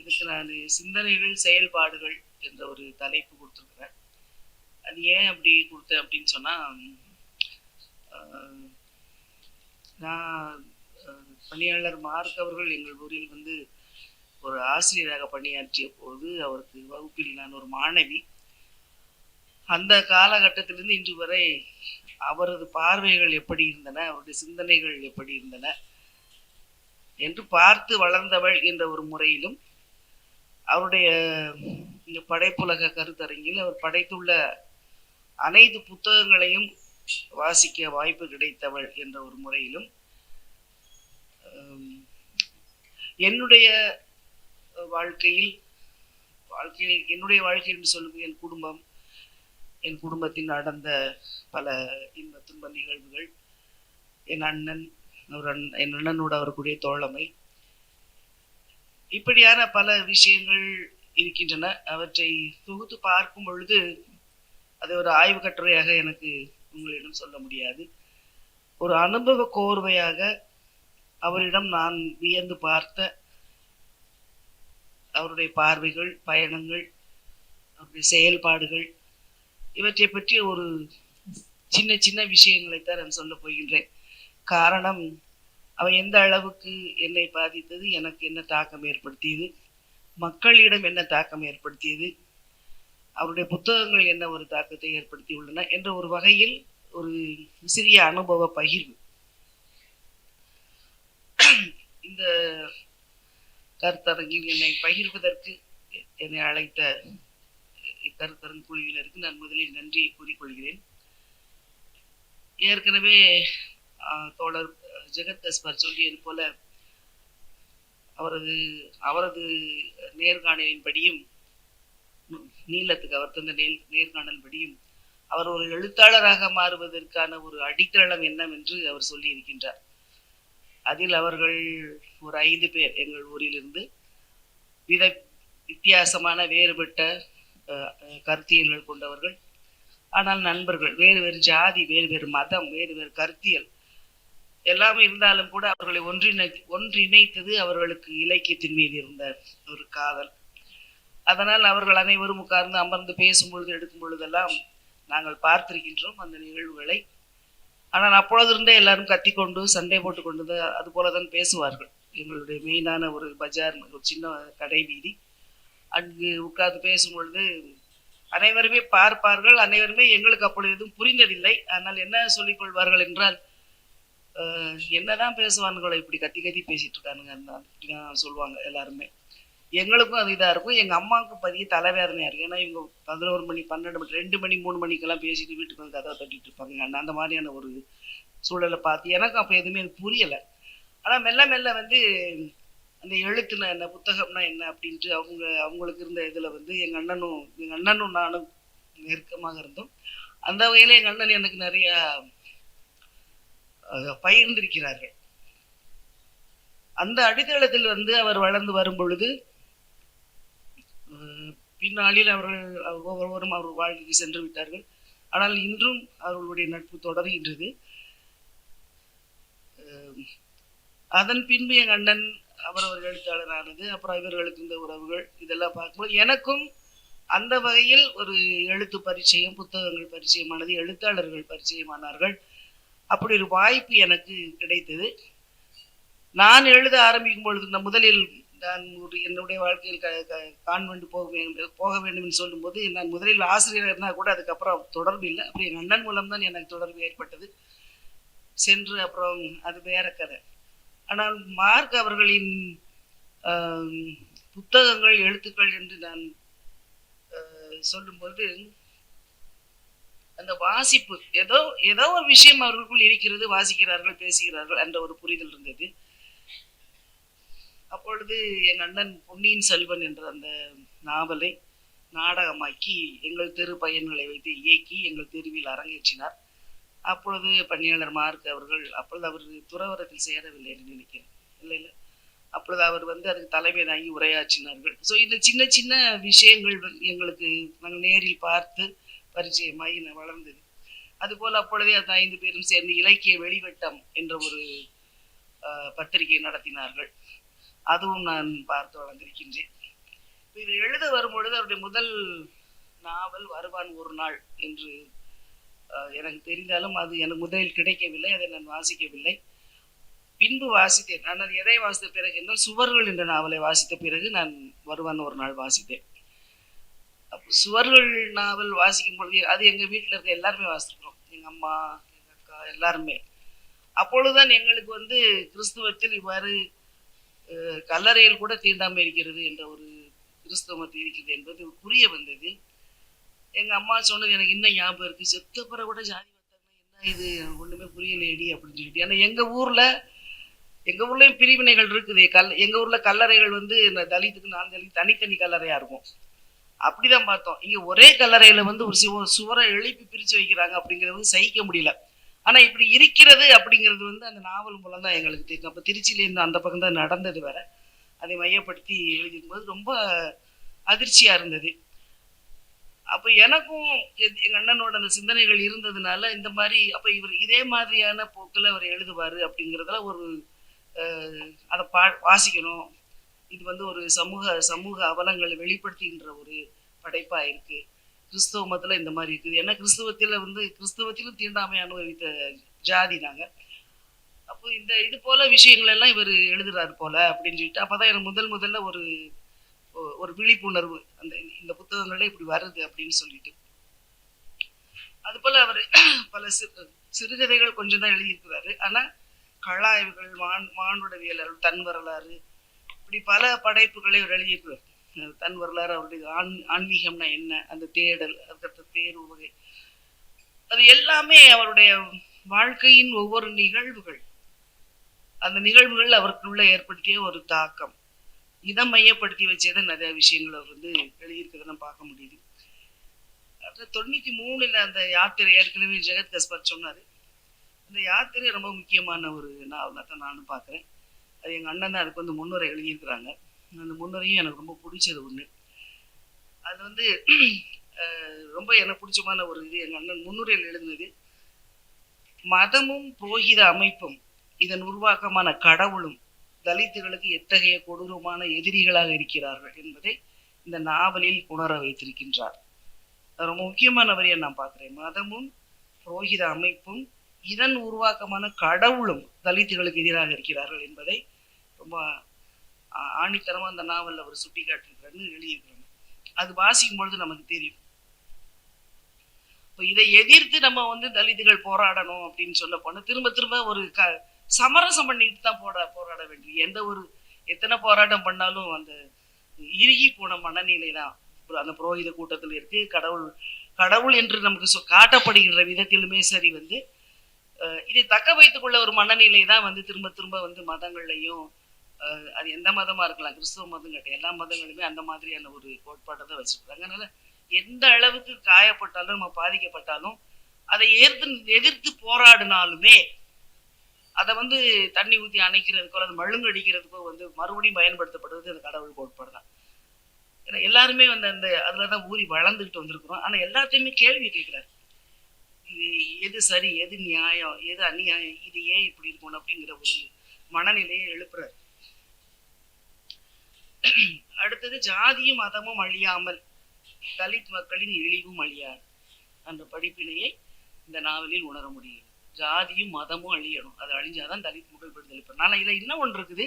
இதுக்கு நான் சிந்தனைகள் செயல்பாடுகள் என்ற ஒரு தலைப்பு கொடுத்துருக்குறேன். அது ஏன் அப்படி கொடுத்தேன் அப்படின்னு சொன்னால், நான் பணியாளர் மார்க் அவர்கள் எங்கள் ஊரில் வந்து ஒரு ஆசிரியராக பணியாற்றிய போது அவருக்கு வகுப்பில் நான் ஒரு மாணவி. அந்த காலகட்டத்திலிருந்து இன்று வரை அவரது பார்வைகள் எப்படி இருந்தன, அவருடைய சிந்தனைகள் எப்படி இருந்தன என்று பார்த்து வளர்ந்தவள் என்ற ஒரு முறையிலும், அவருடைய இந்த படைப்புலக கருத்தரங்கில் அவர் படைத்துள்ள அனைத்து புத்தகங்களையும் வாசிக்க வாய்ப்பு கிடைத்தவள் என்ற ஒரு முறையிலும், என்னுடைய வாழ்க்கையில் என்னுடைய வாழ்க்கை என்று சொல்லுவது என் குடும்பம், என் குடும்பத்தில் நடந்த பல இன்ப துன்ப நிகழ்வுகள், என் அண்ணனோட அவருக்குரிய தோழமை, இப்படியான பல விஷயங்கள் இருக்கின்றன. அவற்றை தொகுத்து பார்க்கும் பொழுது அது ஒரு ஆய்வு கட்டுரையாக எனக்கு உங்களிடம் சொல்ல முடியாது. ஒரு அனுபவ கோர்வையாக அவரிடம் நான் வியந்து பார்த்த அவருடைய பார்வைகள், பயணங்கள், அவருடைய செயல்பாடுகள், இவற்றை பற்றி ஒரு சின்ன சின்ன விஷயங்களைத்தான் நான் சொல்ல போகின்றேன். காரணம், அவை எந்த அளவுக்கு என்னை பாதித்தது, எனக்கு என்ன தாக்கம் ஏற்படுத்தியது, மக்களிடம் என்ன தாக்கம் ஏற்படுத்தியது, அவருடைய புத்தகங்கள் என்ன ஒரு தாக்கத்தை ஏற்படுத்தியுள்ளன என்ற ஒரு வகையில் ஒரு சிறிய அனுபவ பகிர்வு. இந்த கருத்தரங்கில் என்னை பகிர்வதற்கு என்னை அழைத்த கருத்தரங்கு குழுவினருக்கு நான் முதலில் நன்றியை கூறிக்கொள்கிறேன். ஏற்கனவே தோழர் ஜெகத் கஸ்பர் சொல்லியது போல அவரது நேர்காணலின்படியும், நீளத்துக்கு அவர் தந்த நேர்காணல் படியும், அவர் ஒரு எழுத்தாளராக மாறுவதற்கான ஒரு அடித்தளம் என்னவென்று அவர் சொல்லி இருக்கின்றார். அதில் அவர்கள் ஒரு 5 பேர் எங்கள் ஊரிலிருந்து வித்தியாசமான வேறுபட்ட கருத்தியல்கள் கொண்டவர்கள், ஆனால் நண்பர்கள், வேறு வேறு ஜாதி, வேறு வேறு மதம், வேறு வேறு கருத்தியல் எல்லாமே இருந்தாலும் கூட அவர்களை ஒன்றிணைத்தது அவர்களுக்கு இலக்கியத்தின் மீது இருந்த ஒரு காதல். அதனால் அவர்கள் அனைவரும் உட்கார்ந்து அமர்ந்து பேசும் பொழுது, எடுக்கும் பொழுதெல்லாம் நாங்கள் பார்த்திருக்கின்றோம் அந்த நிகழ்வுகளை. ஆனால் அப்பொழுது இருந்தே எல்லாரும் கத்திக்கொண்டு சண்டை போட்டு கொண்டு அது போலதான் பேசுவார்கள். எங்களுடைய மெயினான ஒரு பஜார், ஒரு சின்ன கடை வீதி, அங்கு உட்கார்ந்து பேசும் பொழுது அனைவருமே பார்ப்பார்கள். அனைவருமே எங்களுக்கு அப்பொழுது எதுவும் புரிந்ததில்லை. ஆனால் என்ன சொல்லிக் கொள்வார்கள் என்றால், என்னதான் பேசுவானுங்களோ இப்படி கத்தி கத்தி பேசிட்டு இருக்கானுங்க அப்படிதான் சொல்லுவாங்க எல்லாருமே. எங்களுக்கும் அது இதாக இருக்கும். எங்கள் அம்மாவுக்கு பதிய தலைவேதனையாக இருக்கும். ஏன்னா இவங்க 11 மணி, 12 மணி, 2 மணி, 3 மணிக்கெல்லாம் பேசிட்டு வீட்டுக்கு வந்து கதவை தட்டிட்டு இருப்பாங்க. அந்த மாதிரியான ஒரு சூழலை பார்த்து எனக்கும் அப்போ எதுவுமே எனக்கு புரியலை. ஆனால் மெல்ல மெல்ல வந்து அந்த எழுத்துனா என்ன, புத்தகம்னா என்ன அப்படின்ட்டு அவங்களுக்கு இருந்த இதில் வந்து எங்கள் அண்ணனும் நானும் நெருக்கமாக இருந்தோம். அந்த வகையில் எங்கள் அண்ணன் எனக்கு நிறைய பகிர்ந்திருக்கிறார்கள். அந்த அடித்தளத்தில் வந்து அவர் வளர்ந்து வரும் பொழுது, பின்னாளில் அவர்கள் ஒவ்வொருவரும் அவர் வாழ்க்கைக்கு சென்று விட்டார்கள். ஆனால் இன்றும் அவர்களுடைய நட்பு தொடர்கின்றது. அதன் பின்பு என் அண்ணன் அவர் எழுத்தாளரானது, அப்புறம் இவர்களுக்கு இந்த உறவுகள், இதெல்லாம் பார்க்கும்போது எனக்கும் அந்த வகையில் ஒரு எழுத்து பரிச்சயம், புத்தகங்கள் பரிச்சயமானது, எழுத்தாளர்கள் பரிச்சயமானார்கள். அப்படி ஒரு வாய்ப்பு எனக்கு கிடைத்தது. நான் எழுத ஆரம்பிக்கும் பொழுது, முதலில் நான் என்னுடைய வாழ்க்கையில் கான்வெண்ட் போக வேண்டும் என்று சொல்லும்போது, நான் முதலில் ஆசிரியர் இருந்தால் கூட அதுக்கப்புறம் தொடர்பு இல்லை. அப்படி என் அண்ணன் மூலம்தான் எனக்கு தொடர்பு ஏற்பட்டது. சென்று அப்புறம் அது வேற கதை. ஆனால் மார்க் அவர்களின் புத்தகங்கள், எழுத்துக்கள் என்று நான் சொல்லும்போது, அந்த வாசிப்பு ஏதோ ஒரு விஷயம் அவர்களுக்குள் இருக்கிறது, வாசிக்கிறார்கள், பேசுகிறார்கள் என்ற ஒரு புரிதல் இருந்தது. அப்பொழுது என் அண்ணன் பொன்னியின் செல்வன் என்ற அந்த நாவலை நாடகமாக்கி எங்கள் தெரு பையன்களை வைத்து இயக்கி எங்கள் தெருவில் அரங்கேற்றினார். அப்பொழுது பணியாளர் மார்க் அவர்கள், அப்பொழுது அவர் துறவரத்தில் சேரவில்லை என்று நினைக்கிறேன், இல்லை அப்பொழுது அவர் வந்து அதுக்கு தலைமை தாங்கி உரையாற்றினார்கள். ஸோ இந்த சின்ன சின்ன விஷயங்கள் எங்களுக்கு நாங்கள் நேரில் பார்த்து பரிச்சயமாகி வளர்ந்தது. அதுபோல் அப்பொழுதே அந்த 5 பேரும் சேர்ந்து இலக்கிய வெளிவட்டம் என்ற ஒரு பத்திரிகை நடத்தினார்கள். அதுவும் நான் பார்த்து வளர்ந்திருக்கின்றேன். இது எழுத வரும்பொழுது அவருடைய முதல் நாவல் வருவான் ஒரு நாள் என்று எனக்கு தெரிந்தாலும் அது எனக்கு முதலில் கிடைக்கவில்லை, அதை நான் வாசிக்கவில்லை. பின்பு வாசித்தேன். நான் அது எதை வாசித்த பிறகு என்றால் சுவர்கள் என்ற நாவலை வாசித்த பிறகு நான் வருவான் ஒரு நாள் வாசித்தேன். அப்போ சுவர்கள் நாவல் வாசிக்கும் பொழுது அது எங்கள் வீட்டில் இருக்க எல்லாருமே வாசிக்கிறோம், எங்கள் அம்மா எங்கள் அக்கா எல்லாருமே. அப்பொழுதுதான் எங்களுக்கு வந்து கிறிஸ்துவத்தில் இவ்வாறு கல்லறையில் கூட தீண்டாமை இருக்கிறது என்ற ஒரு கிறிஸ்தவத்தில் இருக்கிறது என்பது புரிய வந்தது. எங்க அம்மா சொன்னது எனக்கு இன்னும் ஞாபகம் இருக்கு. செத்த பிறகு கூட ஜாதி வந்தாங்கன்னா என்ன இது ஒண்ணுமே புரியலையடி அப்படின்னு சொல்லிட்டு. ஏன்னா எங்க ஊர்லயும் பிரிவினைகள் இருக்குது. எங்க ஊர்ல கல்லறைகள் வந்து தலித்துக்கு 4 தலித்து தனித்தனி கல்லறையா இருக்கும். அப்படிதான் பார்த்தோம். இங்க ஒரே கல்லறையில வந்து ஒரு சுவரை எழுப்பி பிரிச்சு வைக்கிறாங்க அப்படிங்கிறது வந்து சகிக்க முடியல. ஆனா இப்படி இருக்கிறது அப்படிங்கிறது வந்து அந்த நாவல் மூலம் தான் எங்களுக்கு தெரியும். அப்ப திருச்சியில இருந்து அந்த பக்கம் தான் நடந்தது வேற. அதை மையப்படுத்தி எழுதிக்கும் போது ரொம்ப அதிர்ச்சியா இருந்தது. அப்ப எனக்கும் எங்க அண்ணனோட அந்த சிந்தனைகள் இருந்ததுனால இந்த மாதிரி அப்ப இவர் இதே மாதிரியான போக்குல அவர் எழுதுவாரு அப்படிங்கிறதுல ஒரு அதை வாசிக்கணும். இது வந்து ஒரு சமூக அவலங்களை வெளிப்படுத்துகின்ற ஒரு படைப்பா இருக்கு. கிறிஸ்தவ மதத்துல இந்த மாதிரி இருக்குது. ஏன்னா கிறிஸ்தவத்திலும் தீண்டாமை அனுபவித்த ஜாதி நாங்க. அப்போ இது போல விஷயங்கள் எல்லாம் இவர் எழுதுறாரு போல அப்படின்னு சொல்லிட்டு அப்பதான் எனக்கு முதல்ல ஒரு விழிப்புணர்வு அந்த இந்த புத்தகங்கள்ல இப்படி வருது அப்படின்னு சொல்லிட்டு. அது போல அவர் பல சிறுகதைகள் கொஞ்சம் தான் எழுதியிருக்கிறாரு. ஆனா கலாய்வுகள், மானுடவியல், தன் வரலாறு, இப்படி பல படைப்புகளை அவர் எழுதியிருக்கிறார். தன் வரலாறு, அவருடைய ஆன்மீகம்னா என்ன, அந்த தேடல், அதுக்கடுத்த தேர்வு வகை, அது எல்லாமே அவருடைய வாழ்க்கையின் ஒவ்வொரு நிகழ்வுகள். அந்த நிகழ்வுகள் அவருக்குள்ள ஏற்படுத்திய ஒரு தாக்கம், இதை மையப்படுத்தி வச்சேத நிறைய விஷயங்கள் அவர் வந்து எழுதியிருக்கிறத நம்ம பார்க்க முடியுது. 93 அந்த யாத்திரை ஏற்கனவே ஜெகத் கஸ்பர் சொன்னாரு. அந்த யாத்திரை ரொம்ப முக்கியமான ஒரு நாவலா தான் நானும் பார்க்குறேன். அது எங்கள் அண்ணன் தான் அதுக்கு வந்து முன்னுரை எழுதியிருக்கிறாங்க. அந்த முன்னுரையும் எனக்கு ரொம்ப பிடிச்சது ஒன்று. அது வந்து ரொம்ப எனக்கு பிடிச்சமான ஒரு இது எங்கள் அண்ணன் முன்னுரையில் எழுதினது, மதமும் புரோகித அமைப்பும் இதன் உருவாக்கமான கடவுளும் தலித்துகளுக்கு எத்தகைய கொடூரமான எதிரிகளாக இருக்கிறார்கள் என்பதை இந்த நாவலில் உணர வைத்திருக்கின்றார். ரொம்ப முக்கியமான வரியை நான் பார்க்கிறேன். மதமும் புரோகித அமைப்பும் இதன் உருவாக்கமான கடவுளும் தலித்துகளுக்கு எதிராக இருக்கிறார்கள் என்பதை ரொம்ப ஆணித்தரமா அந்த நாவல்ல அவர் சுட்டி காட்டியிருக்கிறாருன்னு எழுதியிருக்கிறாங்க. அது வாசிக்கும் பொழுது நமக்கு தெரியும். இப்போ இதை எதிர்த்து நம்ம வந்து தலித்துகள் போராடணும் அப்படின்னு சொல்ல போனா திரும்ப ஒரு சமரசம் பண்ணிட்டு தான் போராட வேண்டிய எத்தனை போராட்டம் பண்ணாலும் அந்த இறுகி போன மனநிலை தான் அந்த புரோகித கூட்டத்தில் இருக்கு. கடவுள் என்று நமக்கு காட்டப்படுகின்ற விதத்திலுமே சரி வந்து இதை தக்க வைத்துக் கொள்ள ஒரு மனநிலை தான் வந்து திரும்ப வந்து மதங்கள்லையும், அது எந்த மதமா இருக்கலாம், கிறிஸ்தவ மதம் கேட்ட எல்லா மதங்களுமே அந்த மாதிரியான ஒரு கோட்பாட்டை தான் வச்சிருக்காங்க. அதனால எந்த அளவுக்கு காயப்பட்டாலும் நம்ம பாதிக்கப்பட்டாலும் அதை எதிர்த்து போராடினாலுமே அதை வந்து தண்ணி ஊற்றி அணைக்கிறதுக்கோ அல்லது மழுங்கு அடிக்கிறதுக்கோ வந்து மறுபடியும் பயன்படுத்தப்படுவது அந்த கடவுள் கோட்பாடு தான். ஏன்னா எல்லாருமே வந்து அதுலதான் ஊறி வளர்ந்துகிட்டு வந்திருக்கிறோம். ஆனா எல்லாத்தையுமே கேள்வி கேட்கிறாரு. எது சரி, எது நியாயம், எது அநியாயம், இது ஏன் இப்படி இருக்கணும் அப்படிங்கிற ஒரு மனநிலையை எழுப்புறாரு. அடுத்தது, ஜாதியும் மதமும் அழியாமல் தலித் மக்களின் இழிவும் அழியாது என்ற படிப்பினையை இந்த நாவலில் உணர முடியும். ஜாதியும் மதமும் அழியணும், அது அழிஞ்சாதான் தலித் மக்கள் விடுதலை பெறணும். ஆனா இதுல இன்னும் ஒன்று இருக்குது,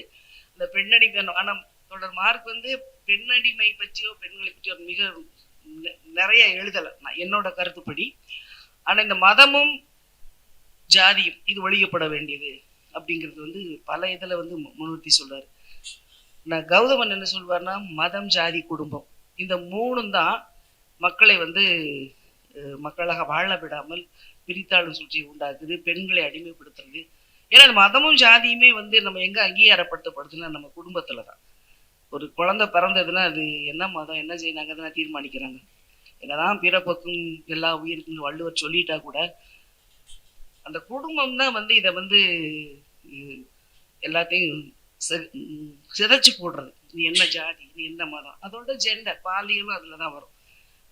இந்த பெண்ணடிமை. ஆனா தொடர் மார்க் வந்து பெண்ணடிமை பற்றியோ பெண்களை பற்றியோ மிக நிறைய எழுதலை என்னோட கருத்துப்படி. ஆனா இந்த மதமும் ஜாதியும் இது ஒழிக்கப்பட வேண்டியது அப்படிங்கிறது வந்து பல இதுல வந்து முன்னிறுத்தி சொல்றாரு. நான் கௌதமன் என்ன சொல்வார்னா, மதம், ஜாதி, குடும்பம், இந்த 3 தான் மக்களை வந்து மக்களாக வாழ விடாமல் பிரித்தாளும் சூழ்ச்சியை உண்டாக்குது, பெண்களை அடிமைப்படுத்துறது. ஏன்னா மதமும் ஜாதியுமே வந்து நம்ம எங்க அங்கீகாரப்படுத்தப்படுதுன்னா நம்ம குடும்பத்துலதான். ஒரு குழந்தை பிறந்ததுன்னா அது என்ன மதம் என்ன செய்யறாங்கன்னு தீர்மானிக்கிறாங்க. என்னதான் பிறப்புக்கும் எல்லா உயிருக்கும் வள்ளுவர் சொல்லிட்டா கூட அந்த குடும்பம் தான் வந்து இதை வந்து எல்லாத்தையும் சிதைச்சு போடுறது. நீ என்ன ஜாதி, நீ என்ன மதம், அதோட ஜெண்டர் பாலியலும் அதுலதான் வரும்.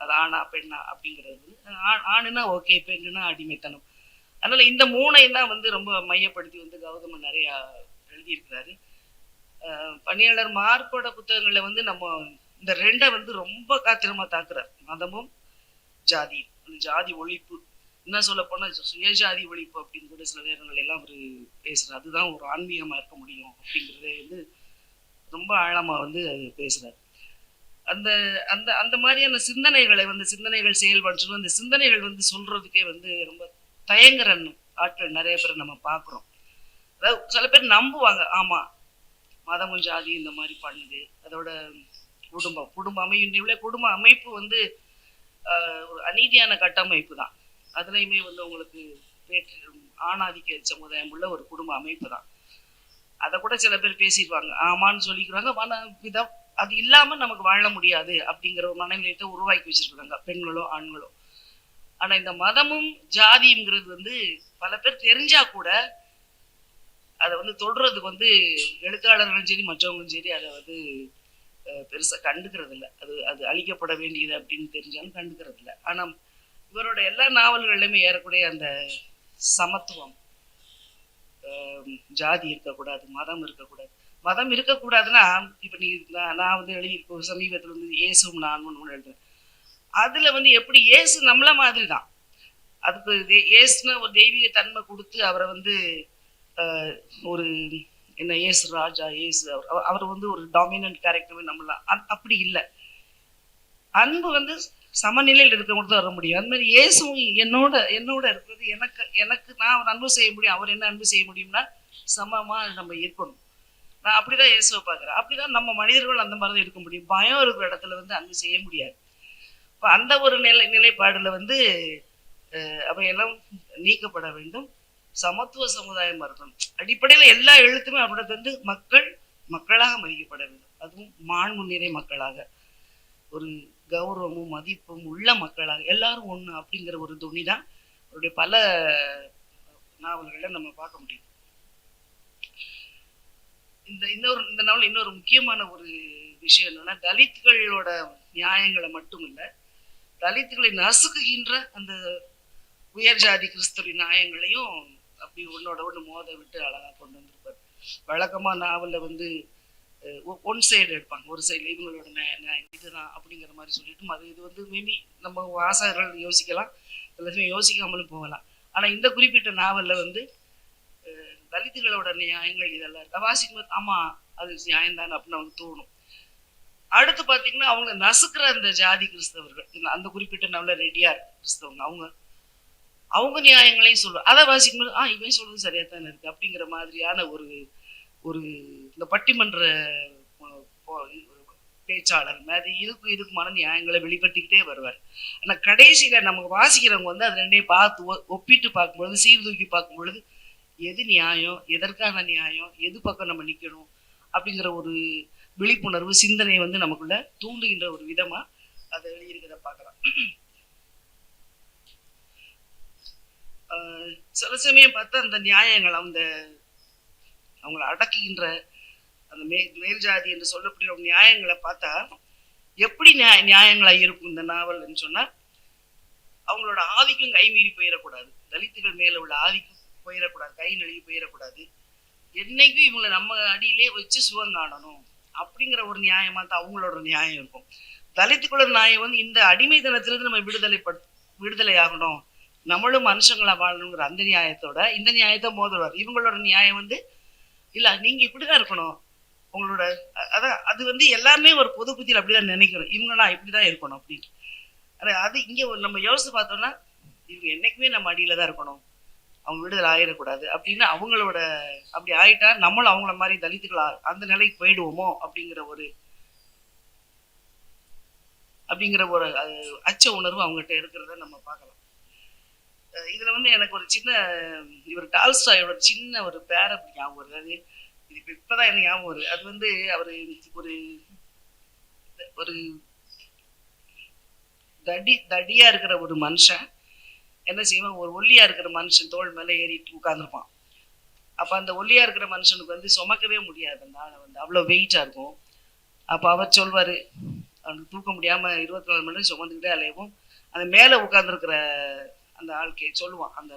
அது ஆணா பெண்ணா அப்படிங்கிறது. ஆணுனா ஓகே, பெண்ணுனா அடிமைத்தனம். அதனால இந்த 3ஐயும் தான் வந்து ரொம்ப மையப்படுத்தி வந்து கௌதமன் நிறைய எழுதியிருக்கிறாரு. பணியாளர் மார்க்கோட புத்தகங்களை வந்து நம்ம இந்த ரெண்டை வந்து ரொம்ப காத்திரமா தாக்குறார். மதமும் ஜாதியும், அந்த ஜாதி ஒழிப்பு, என்ன சொல்ல போனா சுயஜாதி ஒழிப்பு அப்படின்னு கூட சில நேரங்கள் எல்லாம் அவரு பேசுறாரு. அதுதான் ஒரு ஆன்மீகமா இருக்க முடியும் அப்படிங்கிறத வந்து ரொம்ப ஆழமா வந்து அது பேசுறாரு. அந்த அந்த அந்த மாதிரியான சிந்தனைகளை வந்து சிந்தனைகள் செயல்படுத்தணும். அந்த சிந்தனைகள் வந்து சொல்றதுக்கே வந்து ரொம்ப தயங்குற ஆட்கள் நிறைய பேர் நம்ம பார்க்குறோம். அதாவது சில பேர் நம்புவாங்க, ஆமா மதமும் ஜாதி இந்த மாதிரி பண்ணுது, அதோட குடும்ப குடும்ப அமைப்பு வந்து ஒரு அநீதியான கட்டமைப்பு தான். அதுலயுமே வந்து உங்களுக்கு ஆணாதிக்க சமுதாயம் உள்ள ஒரு குடும்ப அமைப்பு தான். அதை கூட சில பேர் பேசிடுவாங்க, ஆமான்னு சொல்லிக்கிறாங்க. அது இல்லாம நமக்கு வாழ முடியாது அப்படிங்கிற ஒரு மனநிலையத்தை உருவாக்கி வச்சிருக்காங்க பெண்களோ ஆண்களோ. ஆனா இந்த மதமும் ஜாதிங்கிறது வந்து பல பேர் தெரிஞ்சா கூட அதை வந்து தொடுறதுக்கு வந்து எழுத்தாளர்களும் சரி மற்றவங்களும் சரி அதை வந்து பெருசா கண்டுக்கிறது இல்லை. அது அது அழிக்கப்பட வேண்டியது அப்படின்னு தெரிஞ்சாலும் கண்டுக்கிறது இல்லை. ஆனா இவரோட எல்லா நாவல்கள்லையுமே ஏறக்கூடிய அந்த சமத்துவம், ஜாதி இருக்கக்கூடாது, மதம் இருக்கக்கூடாது. மதம் இருக்கக்கூடாதுன்னா இப்ப நீ நான் வந்து எழுதியிருக்கோம் சமீபத்தில் வந்து இயேசும் நான் ஒன்று எழுதுறேன். அதுல வந்து எப்படி இயேசு நம்மள மாதிரி தான், அதுக்கு இயேசுனா ஒரு தெய்வீக தன்மை கொடுத்து அவரை வந்து ஒரு என்ன இயேசு ராஜா, இயேசு அவர் வந்து ஒரு டாமினன்ட் கேரக்டர் நம்மளாம் அப்படி இல்லை. அன்பு வந்து சமநிலையில் இருக்கவங்களுக்கு தான் வர முடியும். அது மாதிரி இயேசும் என்னோட இருக்கிறது, எனக்கு நான் அவர் அன்பு செய்ய முடியும், அவர் என்ன அன்பு செய்ய முடியும்னா சமமா நம்ம இருக்கணும். நான் அப்படிதான் இயேசுவை பார்க்குறேன். அப்படிதான் நம்ம மனிதர்கள் அந்த மாதிரி தான் இருக்க முடியும். பயம் இருக்கிற இடத்துல வந்து அன்பு செய்ய முடியாது. இப்போ அந்த ஒரு நிலைப்பாடுல வந்து அவையெல்லாம் நீக்கப்பட வேண்டும். சமத்துவ சமுதாயம் இருக்கணும். அடிப்படையில எல்லா எழுத்துமே அவரோட வந்து மக்களாக மதிக்கப்பட வேண்டும். அதுவும் மாண்பு நிறை மக்களாக, ஒரு கௌரவமும் மதிப்பும் உள்ள மக்களாக, எல்லாரும் ஒண்ணு அப்படிங்கிற ஒரு துணி தான் அவருடைய பல நாவல்களை நம்ம பார்க்க முடியும். இந்த நாவல் இன்னொரு முக்கியமான ஒரு விஷயம் என்னன்னா, தலித்துகளோட நியாயங்களை மட்டும் இல்லை, தலித்துகளை நசுக்குகின்ற அந்த உயர் ஜாதி கிறிஸ்தவ நியாயங்களையும் அப்படி ஒன்னோட ஒன்று மோத விட்டு அழகா கொண்டு வந்திருப்பார். வழக்கமா நாவல்ல வந்து ஒன் சைடு எடுப்பாங்க, ஒரு சைடுல இவங்களோட இதுதான் அப்படிங்கிற மாதிரி சொல்லிட்டு அது இது வந்து மேபி நம்ம வாசகர்கள் யோசிக்கலாம், எல்லாத்தையுமே யோசிக்காமலும் போகலாம். ஆனா இந்த குறிப்பிட்ட நாவல்ல வந்து தலித்துகளோட நியாயங்கள் இதெல்லாம் இருக்கு. வாசிக்கும் போது ஆமா அது நியாயம் தானே அப்படின்னு அவங்க தோணும். அடுத்து பாத்தீங்கன்னா அவங்க நசுக்கிற அந்த ஜாதி கிறிஸ்தவர்கள், அந்த குறிப்பிட்ட நாவல ரெடியார் கிறிஸ்தவங்க, அவங்க நியாயங்களையும் சொல்லுவாங்க. அதை வாசிக்கும் போது இவன் சொல்றது சரியா தானே இருக்கு அப்படிங்கிற மாதிரியான ஒரு ஒரு இந்த பட்டிமன்ற பேச்சாளர் மாதிரி இதுக்குமான நியாயங்களை வெளிப்படுத்திக்கிட்டே வருவார். ஆனா கடைசியில நமக்கு வாசிக்கிறவங்க வந்து அது ரெண்டையும் பார்த்து ஒப்பிட்டு பார்க்கும்பொழுது, சீர்தூக்கி பார்க்கும் பொழுது எது நியாயம், எதற்கான நியாயம், எது பக்கம் நம்ம நிக்கணும் அப்படிங்கிற ஒரு விழிப்புணர்வு சிந்தனை வந்து நமக்குள்ள தூண்டுகின்ற ஒரு விதமா அதை எழுதியிருக்கிறத பார்க்கலாம். சில சமயம் பார்த்தா அந்த நியாயங்கள் அவங்களை அடக்குகின்ற அந்த மேல் ஜாதி என்று சொல்லப்படுகிற நியாயங்களை பார்த்தா எப்படி நியாயங்களா இருக்கும் இந்த நாவல்னு சொன்னா, அவங்களோட ஆதிக்கம் கை மீறி போயிடக்கூடாது, தலித்துகள் மேல உள்ள ஆதிக்கம் போயிடக்கூடாது, கை நழுவி போயிடக்கூடாது, என்னைக்கும் இவங்களை நம்ம அடியிலே வச்சு சுகம் காணணும் அப்படிங்கிற ஒரு நியாயமா தான் அவங்களோட நியாயம் இருக்கும். தலித்துக்களோட நியாயம் வந்து இந்த அடிமைத்தனத்திலிருந்து நம்ம விடுதலை ஆகணும், நம்மளும் மனுஷங்களா வாழணுங்கிற அந்த நியாயத்தோட இந்த நியாயத்தை மோதுவார். இவங்களோட நியாயம் வந்து இல்ல நீங்க இப்படிதான் இருக்கணும், உங்களோட அதான் அது வந்து எல்லாமே ஒரு பொது புத்தியில் அப்படிதான் நினைக்கணும், இவங்களாம் இப்படிதான் இருக்கணும் அப்படின்னு. அது இங்க நம்ம யோசிச்சு பார்த்தோம்னா இவங்க என்னைக்குமே நம்ம அடியில தான் இருக்கணும், அவங்க விடுதலை ஆயிடக்கூடாது அப்படின்னு அவங்களோட அப்படி ஆயிட்டா நம்மளும் அவங்கள மாதிரி தலித்துக்களா அந்த நிலைக்கு போயிடுவோமோ அப்படிங்கிற ஒரு அச்ச உணர்வு அவங்ககிட்ட இருக்கிறத நம்ம பார்க்கலாம். இதுல வந்து எனக்கு ஒரு சின்ன இவர் டால்ஸ்டாயோட சின்ன ஒரு பேரை ஞாபகம் வருது. அது இது இப்பதான் எனக்கு ஞாபகம் வருது. அது வந்து அவரு ஒரு தடியா இருக்கிற ஒரு மனுஷன் என்ன செய்வான், ஒரு ஒல்லியா இருக்கிற மனுஷன் தோள் மேல ஏறிட்டு உட்கார்ந்துருப்பான். அப்ப அந்த ஒல்லியா இருக்கிற மனுஷனுக்கு வந்து சுமக்கவே முடியாது, அந்த ஆளை வந்து அவ்வளவு வெயிட்டா இருக்கும். அப்ப அவர் சொல்வாரு, அவனுக்கு தூக்க முடியாம 24 மணி நேரம் சுமந்துக்கிட்டே அலையவும் அந்த மேல உட்கார்ந்துருக்கிற அந்த ஆளுக்கே சொல்லுவான், அந்த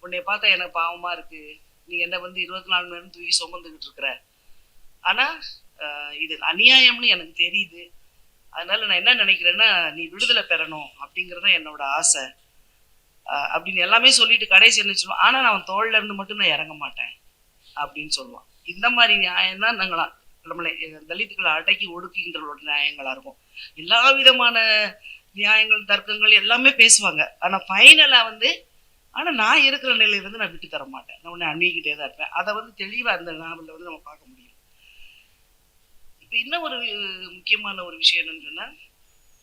உன்னைய பார்த்தா எனக்கு பாவமா இருக்கு, நீ என்ன வந்து 24 மணி நேரம் தூக்கி சுமந்துக்கிட்டு இருக்கிற, ஆனா இது அநியாயம்னு எனக்கு தெரியுது, அதனால நான் என்ன நினைக்கிறேன்னா, நீ விடுதலை பெறணும் அப்படிங்கிறது என்னோட ஆசை அப்படின்னு எல்லாமே சொல்லிட்டு கடைசி என்ன சொல்லுவான், ஆனா நான் அவன் தோல்ல இருந்து மட்டும் நான் இறங்க மாட்டேன் அப்படின்னு சொல்லுவான். இந்த மாதிரி நியாயம் தான் நம்மளை தலித்துக்களை அடக்கி ஒடுக்குகின்றவர்களோட நியாயங்களா இருக்கும். எல்லா விதமான நியாயங்கள், தர்க்கங்கள் எல்லாமே பேசுவாங்க. ஆனா ஃபைனலா ஆனா நான் இருக்கிற நிலையில இருந்து நான் விட்டு தர மாட்டேன். நான் உன்னை அணுகிக்கிட்டே தான் இருப்பேன். அதை தெளிவா அந்த நாவல்ல நம்ம பார்க்க முடியும். இப்ப இன்னும் ஒரு முக்கியமான ஒரு விஷயம் என்னன்னு சொன்னா,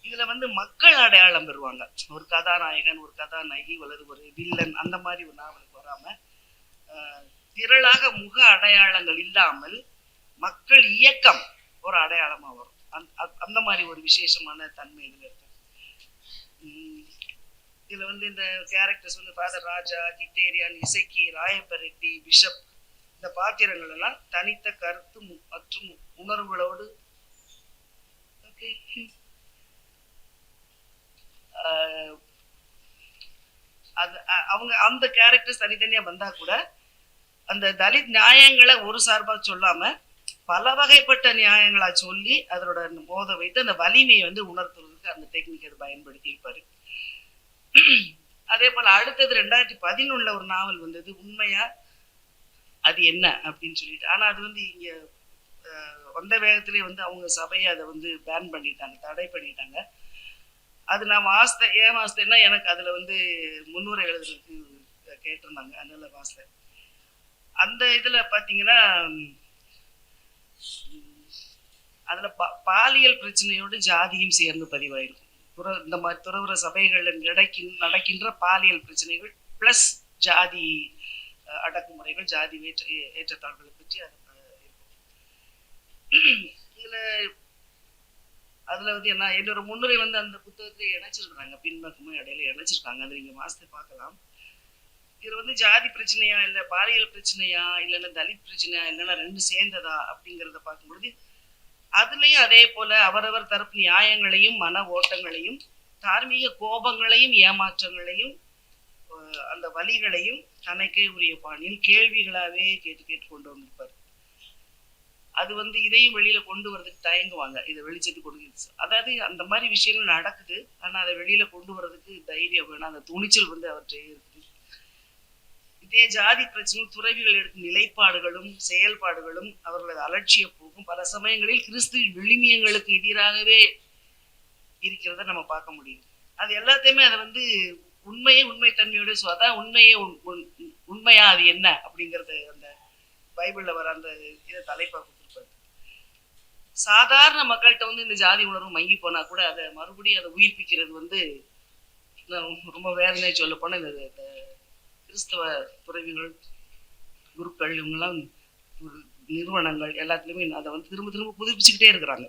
இதுல மக்கள் அடையாளம் பெறுவாங்க. ஒரு கதாநாயகன், ஒரு கதாநாயகி, அல்லது ஒரு வில்லன் அந்த மாதிரி ஒரு நாவலுக்கு வராம திரளாக முக அடையாளங்கள் இல்லாமல் மக்கள் இயக்கம் ஒரு அடையாளமா வரும். அந்த மாதிரி ஒரு விசேஷமான தன்மை இதுல இருக்கு. இதுல இந்த கேரக்டர்ஸ் ஃபாதர் ராஜா, கிட்டேரியான், இசைக்கி, ராயப்பரெட்டி, பிஷப், இந்த பாத்திரங்கள் எல்லாம் தனித்த கருத்து மற்றும் உணர்வுகளோடு அவங்க அந்த கேரக்டர்ஸ் தனித்தனியா வந்தா கூட அந்த தலித் நியாயங்களை ஒரு சார்பா சொல்லாம பல வகைப்பட்ட நியாயங்களா சொல்லி அதோட போத வைத்து அந்த வலிமையை உணர்த்துறதுக்கு அந்த டெக்னிக் அதை பயன்படுத்தி இருப்பாரு. அதே போல அடுத்தது 2011 ஒரு நாவல் வந்தது, உண்மையா அது என்ன அப்படின்னு சொல்லிட்டு. ஆனா அது இங்க வந்த வேகத்திலே அவங்க சபையை அதை பேன் பண்ணிட்டாங்க, தடை பண்ணிட்டாங்க. அது நான் வாசித்தேன். ஏன் வாசித்தேன்னா எனக்கு அதுல முன்னுரை எழுதுறதுக்கு கேட்டிருந்தாங்க, அதனால வாசித்தேன். அந்த இதுல பாத்தீங்கன்னா அதுல பாலியல் பிரச்சனையோடு ஜாதியும் சேர்ந்து பதிவாயிருக்கும். இந்த மாதிரி துறவற சபைகள் நடக்கின்ற பாலியல் பிரச்சனைகள் பிளஸ் ஜாதி அடக்குமுறைகள், ஜாதி ஏற்றத்தாழ்வுகளை பற்றி அது இதுல அதுல என்ன என்னோட முன்னுரை அந்த புத்தகத்தை இணைச்சிருக்கிறாங்க, பின்பக்கமும் இடையில இணைச்சிருக்காங்க. அதை நீங்க வாசித்து பார்க்கலாம். இதுல ஜாதி பிரச்சனையா, இல்ல பாலியல் பிரச்சனையா, இல்லைன்னா தலித் பிரச்சனையா, இல்லைன்னா ரெண்டு சேர்ந்ததா அப்படிங்கிறத பார்க்கும்பொழுது அதுலயும் அதே போல அவரவர் தரப்பு நியாயங்களையும், மன ஓட்டங்களையும், தார்மீக கோபங்களையும், ஏமாற்றங்களையும், அந்த வலிகளையும் தனக்கே உரிய பாணியில் கேள்விகளாவே கேட்டு கொண்டு வந்திருப்பாரு. அது இதையும் வெளியில கொண்டு வர்றதுக்கு தயங்குவாங்க. இதை வெளிச்சத்துக்கு கொண்டு, அதாவது அந்த மாதிரி விஷயங்கள் நடக்குது, ஆனா அதை வெளியில கொண்டு வர்றதுக்கு தைரியம் வேணும், அந்த துணிச்சல் அவற்றை இருக்குது. இதே ஜாதி பிரச்சனை துறவிகள் எடுக்கும் நிலைப்பாடுகளும் செயல்பாடுகளும் அவர்களது அலட்சிய போக்கும் பல சமயங்களில் கிறிஸ்துவின் விழுமியங்களுக்கு எதிராகவே இருக்கிறத நம்ம பார்க்க முடியும். அது எல்லாத்தையுமே அதை உண்மைத்தன்மையோட அதான் உண்மையா அது என்ன அப்படிங்கறது அந்த பைபிள்ல வர அந்த இதை தலைப்பா கொடுத்துருப்பாரு. சாதாரண மக்கள்கிட்ட இந்த ஜாதி உணர்வு மங்கி போனா கூட அதை மறுபடியும் அதை உயிர்ப்பிக்கிறது ரொம்ப வேதனை சொல்ல போன இந்த கிறிஸ்தவ துறவிகள், குருக்கள், இவங்கெல்லாம் நிறுவனங்கள் எல்லாத்துலயுமே அதை திரும்ப திரும்ப புதுப்பிச்சுக்கிட்டே இருக்கிறாங்க.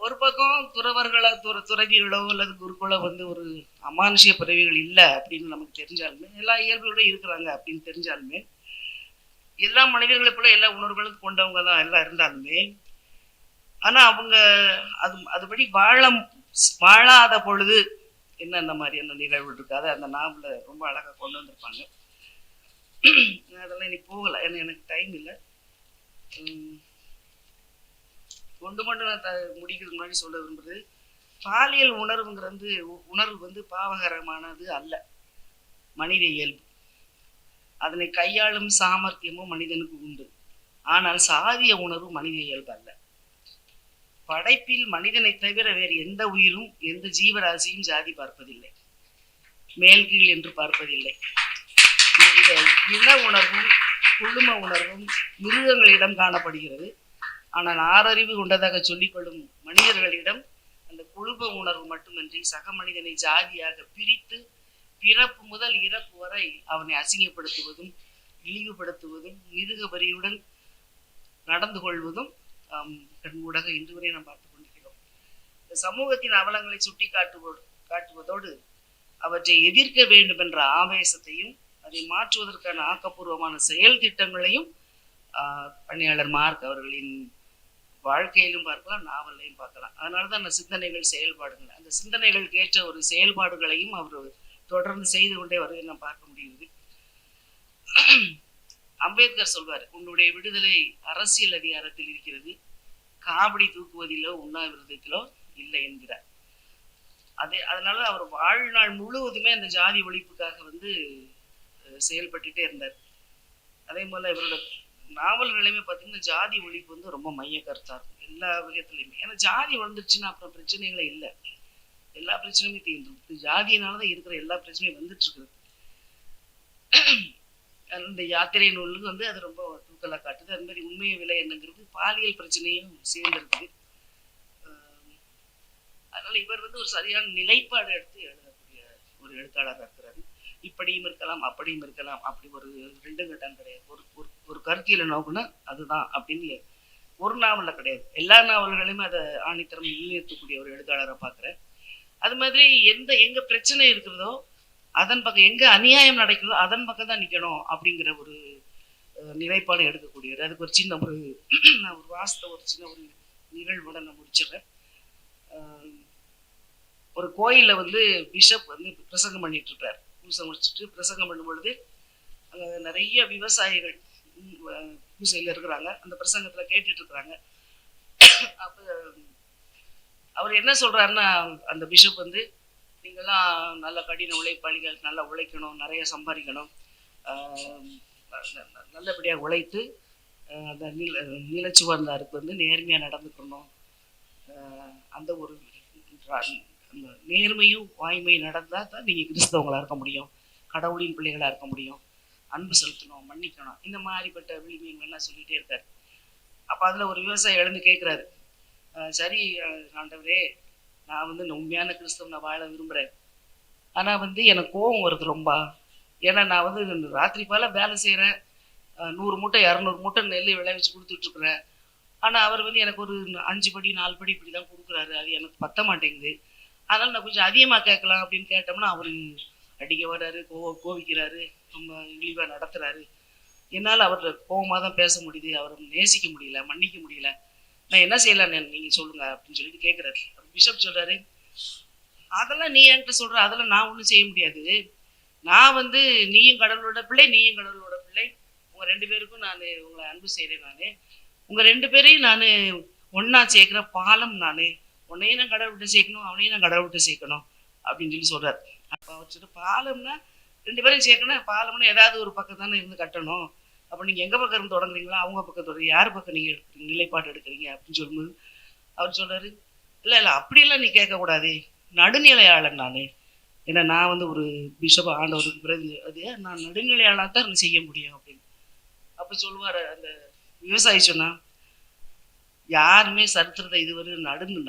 ஒரு பக்கம் துறவிகளோ அல்லது குருக்களோ ஒரு அமானுஷிய பிறவிகள் இல்லை அப்படின்னு நமக்கு தெரிஞ்சாலுமே, எல்லா இயல்புகளோட இருக்கிறாங்க அப்படின்னு தெரிஞ்சாலுமே, எல்லா மனிதர்களை போல எல்லா உணர்வுகளும் கொண்டவங்க தான் எல்லாம் இருந்தாலுமே, ஆனா அவங்க அதுபடி வாழாத பொழுது என்ன அந்த மாதிரியான நிகழ்வு இருக்காது. அந்த நாவல ரொம்ப அழகா கொண்டு வந்திருப்பாங்க. அதெல்லாம் இன்னைக்கு போகல, ஏன்னா எனக்கு டைம் இல்லை. மட்டும் நான் முடிக்கிறதுக்கு முன்னாடி சொல்ல விரும்புறது, பாலியல் உணர்வு பாவகரமானது அல்ல, மனித இயல்பு. அதனை கையாளும் சாமர்த்தியமும் மனிதனுக்கு உண்டு. ஆனால் சாதிய உணர்வு மனித இயல்பு அல்ல. படைப்பில் மனிதனை தவிர வேறு எந்த உயிரும் எந்த ஜீவராசியும் ஜாதி பார்ப்பதில்லை, மேல் கீழ் என்று பார்ப்பதில்லை. இன உணர்வும் குழும உணர்வும் மிருகங்களிடம் காணப்படுகிறது. ஆனால் ஆறறிவு கொண்டதாக சொல்லிக்கொள்ளும் மனிதர்களிடம் அந்த குழும உணர்வு மட்டுமின்றி சக மனிதனை ஜாதியாக பிரித்து பிறப்பு முதல் இறப்பு வரை அவனை அசிங்கப்படுத்துவதும் இழிவுபடுத்துவதும் மிருக வரியுடன் நடந்து கொள்வதும் கண்மூடாக இன்று வரை நாம் பார்த்து கொண்டிருக்கிறோம். இந்த சமூகத்தின் அவலங்களை சுட்டி காட்டுவதோடு அவற்றை எதிர்க்க வேண்டும் என்ற ஆவேசத்தையும் அதை மாற்றுவதற்கான ஆக்கப்பூர்வமான செயல் திட்டங்களையும் பணியாளர் மார்க் அவர்களின் வாழ்க்கையிலும் பார்க்கலாம், நாவலையும் பார்க்கலாம். அதனாலதான் அந்த சிந்தனைகள், செயல்பாடுகள், அந்த சிந்தனைகளுக்கு ஏற்ற ஒரு செயல்பாடுகளையும் அவர் தொடர்ந்து செய்து கொண்டே வருவதை நாம் பார்க்க முடியுது. அம்பேத்கர் சொல்வார், உன்னுடைய விடுதலை அரசியல் அதிகாரத்தில் இருக்கிறது, காவடி தூக்குவதிலோ உண்ணாவிரதத்திலோ இல்லை என்கிறார். அதனால அவர் வாழ்நாள் முழுவதுமே அந்த ஜாதி ஒழிப்புக்காக வந்து செயல்பட்டுட்டே இருந்தார். அதே போல இவரோட நாவல்களையுமே பார்த்தீங்கன்னா ஜாதி ஒழிப்பு வந்து ரொம்ப மைய கருத்தா இருக்கும் எல்லா விதத்துலையுமே. ஏன்னா ஜாதி வளர்ந்துருச்சுன்னா அப்புறம் பிரச்சனைகளே இல்லை, எல்லா பிரச்சனையுமே தீர்ந்துடும். ஜாதியினாலதான் இருக்கிற எல்லா பிரச்சனையும் வந்துட்டு இருக்குது. இந்த யாத்திரை நூலுக்கு வந்து அது ரொம்ப தூக்கலா காட்டுது. அது மாதிரி உண்மையை விலை என்னங்கிறது பாலியல் பிரச்சனையும் சேர்ந்திருக்குது. அதனால இவர் வந்து ஒரு சரியான நிலைப்பாடு எடுத்து எழுதக்கூடிய ஒரு எழுத்தாளராக இருக்கிறாரு. இப்படியும் இருக்கலாம் அப்படியும் இருக்கலாம், அப்படி ஒரு ரெண்டு கட்டம் கிடையாது. ஒரு ஒரு கருத்தியலை நோக்குனா அதுதான் அப்படின்னு ஒரு நாவல்ல கிடையாது. எல்லா நாவல்களையுமே அதை ஆணித்தரம் முன்னிறுத்தக்கூடிய ஒரு எழுத்தாளரை பார்க்குறேன். அது மாதிரி எங்க பிரச்சனை இருக்கிறதோ அதன் பக்கம், எங்க அநியாயம் நடக்கிறதோ அதன் பக்கம் தான் நிக்கணும் அப்படிங்கிற ஒரு நிலைப்பாடு எடுக்கக்கூடியவர். அதுக்கு ஒரு சின்ன ஒரு நான் ஒரு வாசத்தை ஒரு சின்ன ஒரு நிகழ்வோட நான் முடிச்சிடுறேன். ஒரு கோயில்ல வந்து பிஷப் வந்து பிரசங்கம் பண்ணிட்டு இருக்காரு. பூசை முடிச்சுட்டு பிரசங்கம் பண்ணும் பொழுது அங்க நிறைய விவசாயிகள் பூசையில இருக்கிறாங்க. அந்த பிரசங்கத்துல கேட்டுட்டு இருக்கிறாங்க. அப்ப அவர் என்ன சொல்றாருன்னா, அந்த பிஷப் வந்து நீங்கள்லாம் நல்ல கடின உழைப்பாளிகள், நல்லா உழைக்கணும், நிறைய சம்பாதிக்கணும், நல்லபடியாக உழைத்து அந்த நிலச்சுவந்தாருக்கு வந்து நேர்மையாக நடந்துக்கணும். அந்த ஒரு நேர்மையும் வாய்மையும் நடந்தால் தான் நீங்கள் கிறிஸ்தவங்களாக இருக்க முடியும், கடவுளின் பிள்ளைகளாக இருக்க முடியும், அன்பு செலுத்தணும், மன்னிக்கணும், இந்த மாதிரிப்பட்ட விளிமியங்கள்லாம் சொல்லிகிட்டே இருக்காரு. அப்போ அதில் ஒரு விவசாயி எழுந்து கேட்குறாரு, சரி ஆண்டவரே, நான் வந்து உண்மையான கிறிஸ்தவ நான் வாழ விரும்புகிறேன், ஆனால் வந்து எனக்கு கோபம் வருது ரொம்ப. ஏன்னா நான் வந்து ராத்திரி போல வேலை செய்கிறேன், 100 மூட்டை 200 மூட்டை நெல் விளைவிச்சு கொடுத்துட்ருக்குறேன். ஆனால் அவர் வந்து எனக்கு ஒரு 5 படி 4 படி இப்படி தான் கொடுக்குறாரு, அது எனக்கு பத்த மாட்டேங்குது. அதனால் நான் கொஞ்சம் அதிகமாக கேட்கலாம் அப்படின்னு கேட்டோம்னா அவர் அடிக்க வர்றாரு, கோவிக்கிறாரு, ரொம்ப இழிவாக நடத்துகிறாரு. என்னால் அவர்கிட்ட கோபமாக தான் பேச முடியுது, அவரை நேசிக்க முடியல, மன்னிக்க முடியல. நான் என்ன செய்யலாம் நீங்கள் சொல்லுங்க அப்படின்னு சொல்லிட்டு கேட்குறாரு. பிஷப் சொல்கிறாரு, அதெல்லாம் நீ என்கிட்ட சொல்கிற, அதெல்லாம் நான் ஒன்றும் செய்ய முடியாது. நான் வந்து நீயும் கடவுளோட பிள்ளை, நீயும் கடவுளோட பிள்ளை, உங்கள் 2 பேருக்கும் நான் உங்களை அன்பு செய்கிறேன். நான் உங்கள் 2 பேரையும் நான் ஒன்றா சேர்க்குற பாலம். நான் உன்னையும் நான் கடவுள்கிட்ட சேர்க்கணும், அவனையும் நான் கடவுள்கிட்ட சேர்க்கணும் அப்படின்னு சொல்லி சொல்கிறார். அப்போ அவர் சொல்லிட்டு, பாலம்னா 2 பேரையும் சேர்க்கணும், பாலம்னா ஏதாவது ஒரு பக்கம் தானே இருந்து கட்டணும். அப்போ நீங்கள் எங்கள் பக்கம் இருந்து தொடங்குறீங்களா, அவங்க பக்கம் தொடங்குறீங்க, யார் பக்கம் நீங்கள் எடுக்கிறீங்க, நிலைப்பாடு எடுக்கிறீங்க அப்படின்னு சொல்லும்போது அவர் சொல்கிறாரு, இல்லை இல்லை அப்படியெல்லாம் நீ கேட்கக்கூடாது, நடுநிலையாளன் நான். ஏன்னா நான் வந்து ஒரு பிஷப் ஆண்டவருக்கு பிறகு அது நான் நடுநிலையாளனாக தான் செய்ய முடியும் அப்படின்னு. அப்போ சொல்லுவார் அந்த விவசாயி, சொன்னா, யாருமே சரித்திரத்தை இதுவரை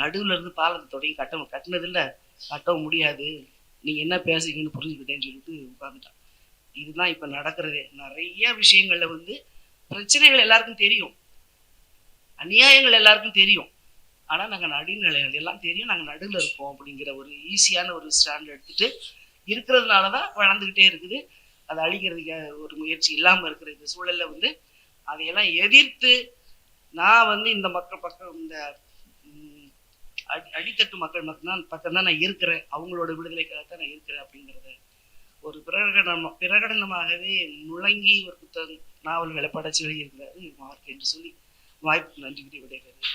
நடுவில் இருந்து பாலத்தை தொடங்கி கட்டினதில்லை, கட்டவும் முடியாது, நீங்க என்ன பேசுறீங்கன்னு புரிஞ்சுக்கிட்டேன்னு சொல்லிட்டு உட்காந்துட்டான். இதுதான் இப்ப நடக்கிறதே. நிறைய விஷயங்கள்ல வந்து பிரச்சனைகள் எல்லாருக்கும் தெரியும், அநியாயங்கள் எல்லாருக்கும் தெரியும், ஆனா நாங்க நடுநிலைகள் எல்லாம் தெரியும், நாங்க நடுவில் இருப்போம் அப்படிங்கிற ஒரு ஈஸியான ஒரு ஸ்டாண்ட் எடுத்துட்டு இருக்கிறதுனாலதான் வளர்ந்துகிட்டே இருக்குது. அதை அழிக்கிறதுக்கு ஒரு முயற்சி இல்லாம இருக்கிற இந்த சூழல்ல வந்து அதையெல்லாம் எதிர்த்து நான் வந்து இந்த மக்கள் பக்கம், இந்த அடித்தட்டு மக்கள் பக்கம் தான் நான் இருக்கிறேன், அவங்களோட விடுதலைக்காகத்தான் நான் இருக்கிறேன் அப்படிங்கிறத ஒரு பிரகடனமாகவே முழங்கி ஒரு புத்தகம் நாவல்களை படைச்சு எழுதியிருக்கிறாரு மார்க் என்று சொல்லி வாய்ப்பு நன்றி விடைபெறுகிறேன்.